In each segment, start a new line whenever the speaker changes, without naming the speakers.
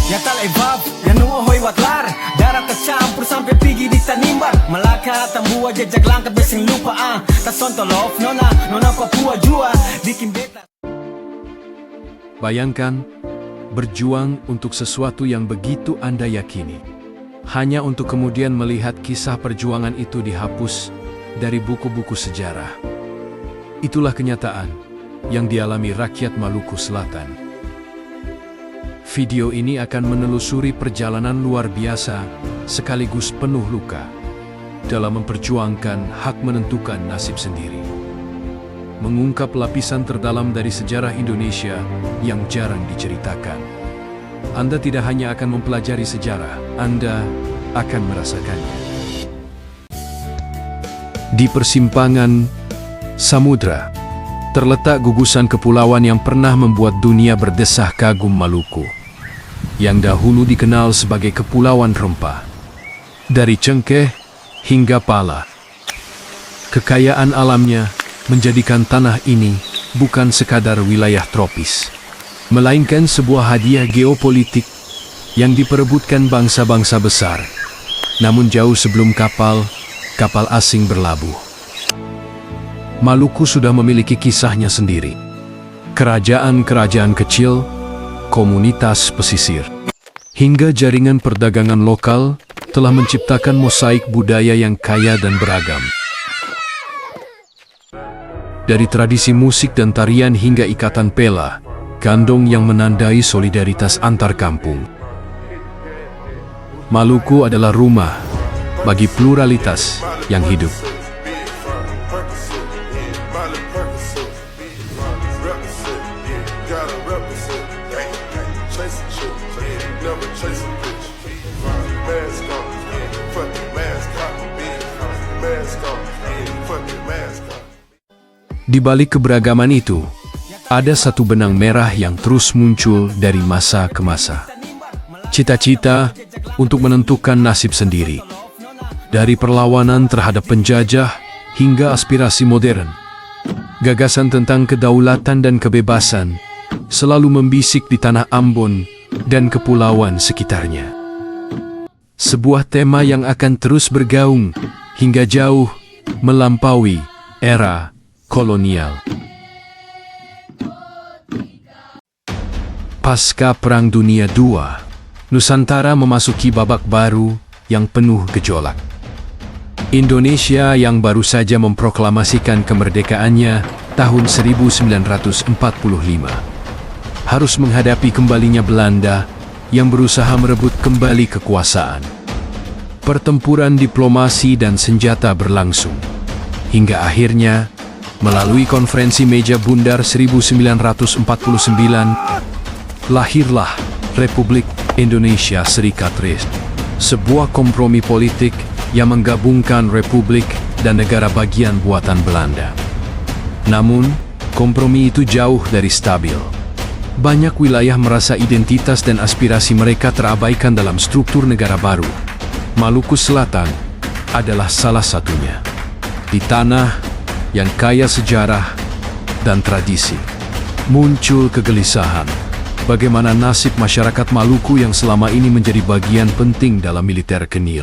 Ya tal ebab, ya nuohoy watlar. Darah tercampur sampai pergi di tanimbar. Malaka tambua jejak langkah besing lupa Tasontolof nona Papua jua bikin beta.
Bayangkan, berjuang untuk sesuatu yang begitu Anda yakini, hanya untuk kemudian melihat kisah perjuangan itu dihapus dari buku-buku sejarah. Itulah kenyataan yang dialami rakyat Maluku Selatan. Video ini akan menelusuri perjalanan luar biasa sekaligus penuh luka dalam memperjuangkan hak menentukan nasib sendiri. Mengungkap lapisan terdalam dari sejarah Indonesia yang jarang diceritakan. Anda tidak hanya akan mempelajari sejarah, Anda akan merasakannya. Di persimpangan samudra, terletak gugusan kepulauan yang pernah membuat dunia berdesah kagum Maluku, yang dahulu dikenal sebagai Kepulauan Rempah. Dari cengkeh hingga pala, kekayaan alamnya menjadikan tanah ini bukan sekadar wilayah tropis, melainkan sebuah hadiah geopolitik yang diperebutkan bangsa-bangsa besar, namun jauh sebelum kapal asing berlabuh. Maluku sudah memiliki kisahnya sendiri. Kerajaan-kerajaan kecil, komunitas pesisir, hingga jaringan perdagangan lokal telah menciptakan mosaik budaya yang kaya dan beragam. Dari tradisi musik dan tarian hingga ikatan pela, gandong yang menandai solidaritas antar kampung. Maluku adalah rumah bagi pluralitas yang hidup. Di balik keberagaman itu, ada satu benang merah yang terus muncul dari masa ke masa. Cita-cita untuk menentukan nasib sendiri. Dari perlawanan terhadap penjajah hingga aspirasi modern, gagasan tentang kedaulatan dan kebebasan selalu membisik di tanah Ambon dan kepulauan sekitarnya. Sebuah tema yang akan terus bergaung hingga jauh melampaui era kolonial. Pasca Perang Dunia II, Nusantara memasuki babak baru yang penuh gejolak. Indonesia yang baru saja memproklamasikan kemerdekaannya tahun 1945 harus menghadapi kembalinya Belanda yang berusaha merebut kembali kekuasaan. Pertempuran diplomasi dan senjata berlangsung, hingga akhirnya melalui konferensi meja bundar 1949, lahirlah Republik Indonesia Serikat RIS, sebuah kompromi politik yang menggabungkan republik dan negara bagian buatan Belanda. Namun, kompromi itu jauh dari stabil. Banyak wilayah merasa identitas dan aspirasi mereka terabaikan dalam struktur negara baru. Maluku Selatan adalah salah satunya. Di tanah yang kaya sejarah dan tradisi, muncul kegelisahan. Bagaimana nasib masyarakat Maluku yang selama ini menjadi bagian penting dalam militer Kenil?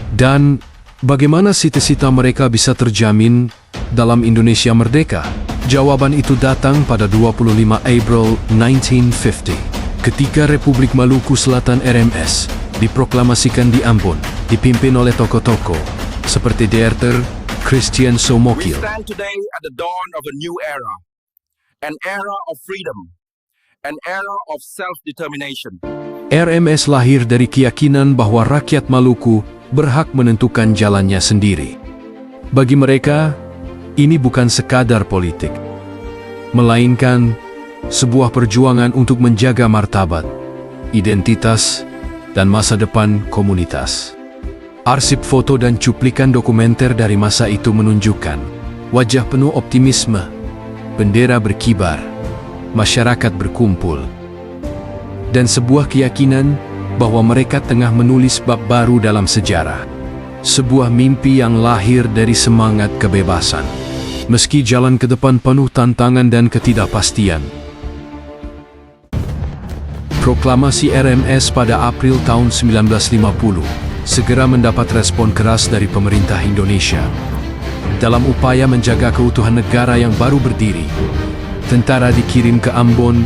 Dan bagaimana cita-cita mereka bisa terjamin dalam Indonesia merdeka? Jawaban itu datang pada 25 April 1950, ketika Republik Maluku Selatan RMS diproklamasikan di Ambon, dipimpin oleh tokoh-tokoh seperti Dr. Christian Somokil.
We stand today at the dawn of a new era, an era of freedom, an era of self-determination.
RMS lahir dari keyakinan bahwa rakyat Maluku berhak menentukan jalannya sendiri. Bagi mereka, ini bukan sekadar politik, melainkan sebuah perjuangan untuk menjaga martabat, identitas, dan masa depan komunitas. Arsip foto dan cuplikan dokumenter dari masa itu menunjukkan wajah penuh optimisme, bendera berkibar, masyarakat berkumpul, dan sebuah keyakinan bahwa mereka tengah menulis bab baru dalam sejarah. Sebuah mimpi yang lahir dari semangat kebebasan. Meski jalan ke depan penuh tantangan dan ketidakpastian. Proklamasi RMS pada April tahun 1950 segera mendapat respon keras dari pemerintah Indonesia. Dalam upaya menjaga keutuhan negara yang baru berdiri, tentara dikirim ke Ambon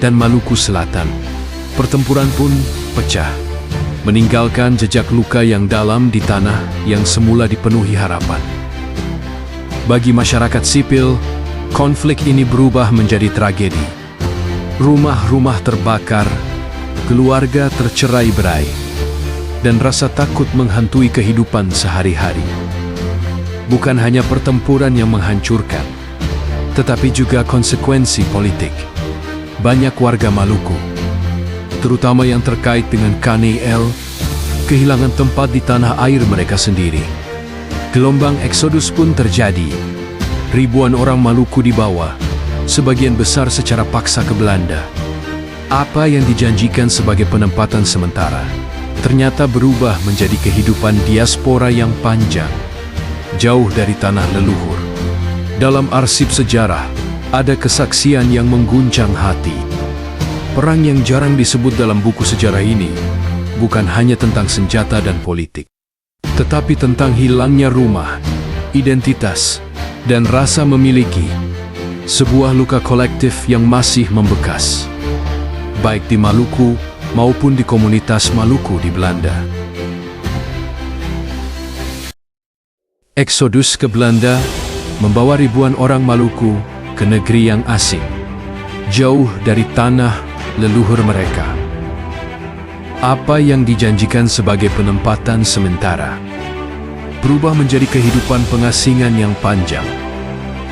dan Maluku Selatan. Pertempuran pun pecah, meninggalkan jejak luka yang dalam di tanah yang semula dipenuhi harapan. Bagi masyarakat sipil, konflik ini berubah menjadi tragedi. Rumah-rumah terbakar, keluarga tercerai-berai, dan rasa takut menghantui kehidupan sehari-hari. Bukan hanya pertempuran yang menghancurkan, tetapi juga konsekuensi politik. Banyak warga Maluku, terutama yang terkait dengan KNL, kehilangan tempat di tanah air mereka sendiri. Gelombang eksodus pun terjadi. Ribuan orang Maluku dibawa, sebagian besar secara paksa ke Belanda. Apa yang dijanjikan sebagai penempatan sementara ternyata berubah menjadi kehidupan diaspora yang panjang, jauh dari tanah leluhur. Dalam arsip sejarah, ada kesaksian yang mengguncang hati. Perang yang jarang disebut dalam buku sejarah ini bukan hanya tentang senjata dan politik, tetapi tentang hilangnya rumah, identitas, dan rasa memiliki. Sebuah luka kolektif yang masih membekas, baik di Maluku maupun di komunitas Maluku di Belanda. Eksodus ke Belanda membawa ribuan orang Maluku ke negeri yang asing, jauh dari tanah leluhur mereka. Apa yang dijanjikan sebagai penempatan sementara berubah menjadi kehidupan pengasingan yang panjang.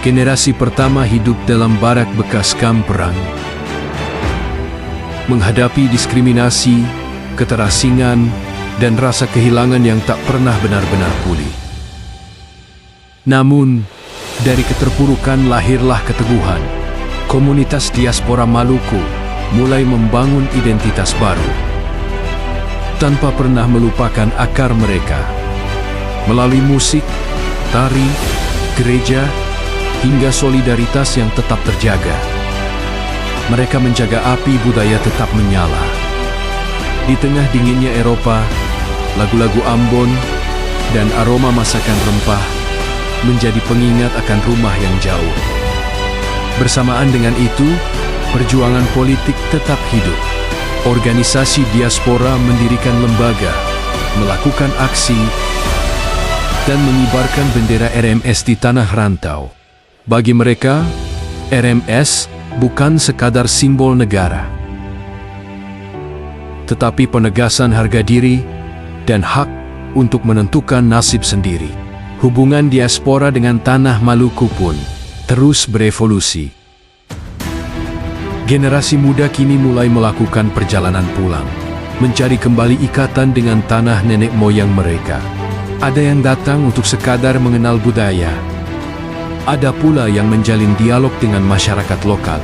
Generasi pertama hidup dalam barak bekas kamp perang, menghadapi diskriminasi, keterasingan, dan rasa kehilangan yang tak pernah benar-benar pulih. Namun, dari keterpurukan lahirlah keteguhan. Komunitas diaspora Maluku mulai membangun identitas baru, tanpa pernah melupakan akar mereka. Melalui musik, tari, gereja, hingga solidaritas yang tetap terjaga, mereka menjaga api budaya tetap menyala. Di tengah dinginnya Eropa, lagu-lagu Ambon dan aroma masakan rempah menjadi pengingat akan rumah yang jauh. Bersamaan dengan itu, perjuangan politik tetap hidup. Organisasi diaspora mendirikan lembaga, melakukan aksi, dan mengibarkan bendera RMS di tanah rantau. Bagi mereka, RMS bukan sekadar simbol negara, tetapi penegasan harga diri dan hak untuk menentukan nasib sendiri. Hubungan diaspora dengan tanah Maluku pun terus berevolusi. Generasi muda kini mulai melakukan perjalanan pulang, mencari kembali ikatan dengan tanah nenek moyang mereka. Ada yang datang untuk sekadar mengenal budaya. Ada pula yang menjalin dialog dengan masyarakat lokal,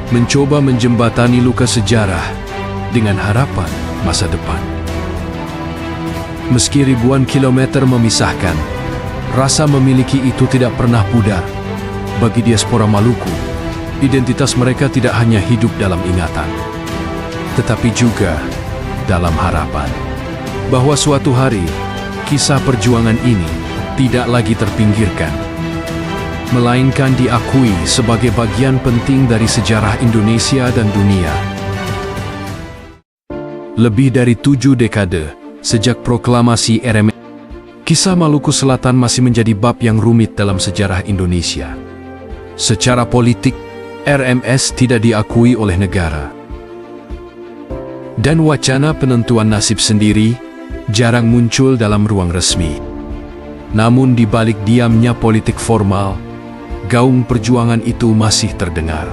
mencoba menjembatani luka sejarah dengan harapan masa depan. Meski ribuan kilometer memisahkan, rasa memiliki itu tidak pernah pudar. Bagi diaspora Maluku, identitas mereka tidak hanya hidup dalam ingatan, tetapi juga dalam harapan bahwa suatu hari kisah perjuangan ini tidak lagi terpinggirkan, melainkan diakui sebagai bagian penting dari sejarah Indonesia dan dunia. Lebih dari 7 dekade sejak proklamasi RMS, kisah Maluku Selatan masih menjadi bab yang rumit dalam sejarah Indonesia. Secara politik, RMS tidak diakui oleh negara, dan wacana penentuan nasib sendiri jarang muncul dalam ruang resmi. Namun di balik diamnya politik formal, gaung perjuangan itu masih terdengar,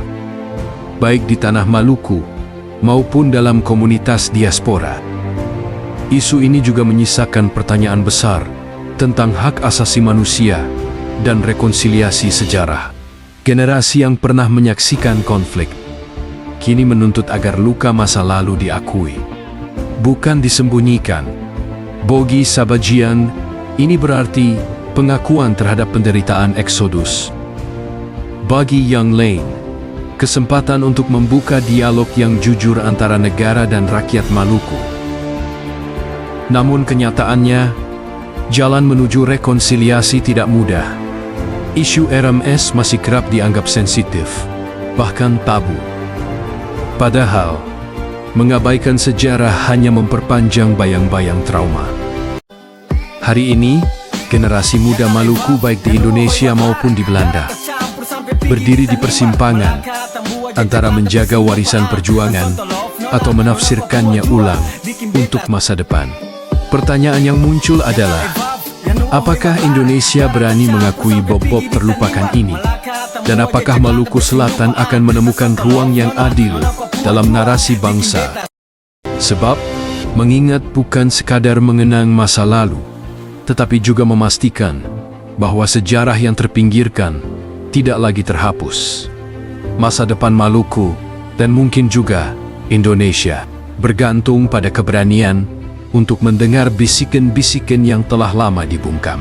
baik di tanah Maluku maupun dalam komunitas diaspora. Isu ini juga menyisakan pertanyaan besar tentang hak asasi manusia dan rekonsiliasi sejarah. Generasi yang pernah menyaksikan konflik kini menuntut agar luka masa lalu diakui, bukan disembunyikan. Bogi Sabajian, ini berarti pengakuan terhadap penderitaan eksodus. Bagi Yang Lane, kesempatan untuk membuka dialog yang jujur antara negara dan rakyat Maluku. Namun kenyataannya, jalan menuju rekonsiliasi tidak mudah. Isu RMS masih kerap dianggap sensitif, bahkan tabu. Padahal, mengabaikan sejarah hanya memperpanjang bayang-bayang trauma. Hari ini, generasi muda Maluku baik di Indonesia maupun di Belanda berdiri di persimpangan antara menjaga warisan perjuangan atau menafsirkannya ulang untuk masa depan. Pertanyaan yang muncul adalah, apakah Indonesia berani mengakui Bob-Bob terlupakan ini? Dan apakah Maluku Selatan akan menemukan ruang yang adil dalam narasi bangsa? Sebab, mengingat bukan sekadar mengenang masa lalu, tetapi juga memastikan bahwa sejarah yang terpinggirkan tidak lagi terhapus. Masa depan Maluku, dan mungkin juga Indonesia, bergantung pada keberanian untuk mendengar bisikan-bisikan yang telah lama dibungkam.